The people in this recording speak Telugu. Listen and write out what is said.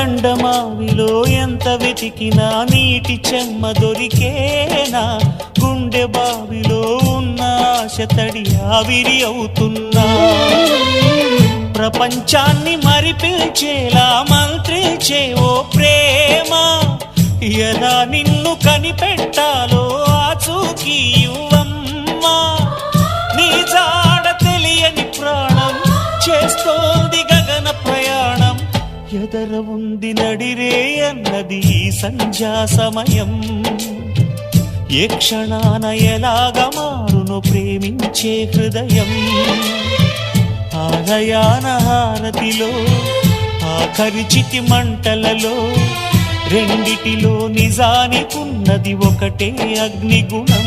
ఎండమావిలో ఎంత వెతికినా నీటి చెమ్మ దొరికేనా, గుండె బావిలో ఉన్న ఆశ తడి ఆవిరి అవుతున్నా, ప్రపంచాన్ని మరిపించేలా మంత్రించే ఓ ప్రేమ, ఎలా నిన్ను కనిపెట్టాలో ఆచూకీ ఇవ్వమ్మా, నీ జాడ తెలియని ప్రాణం చేస్తోంది గగన ప్రయాణం, ఎదర ఉంది నడిరే అన్నది ఈ సంధ్యా సమయం, ఏ క్షణాన ఎలాగ మారును ప్రేమించే హృదయం, ఆలయాన హారతిలో ఆఖరి చితి మంటలలో రెండిటిలో నిజానికున్నది ఒకటే అగ్నిగుణం.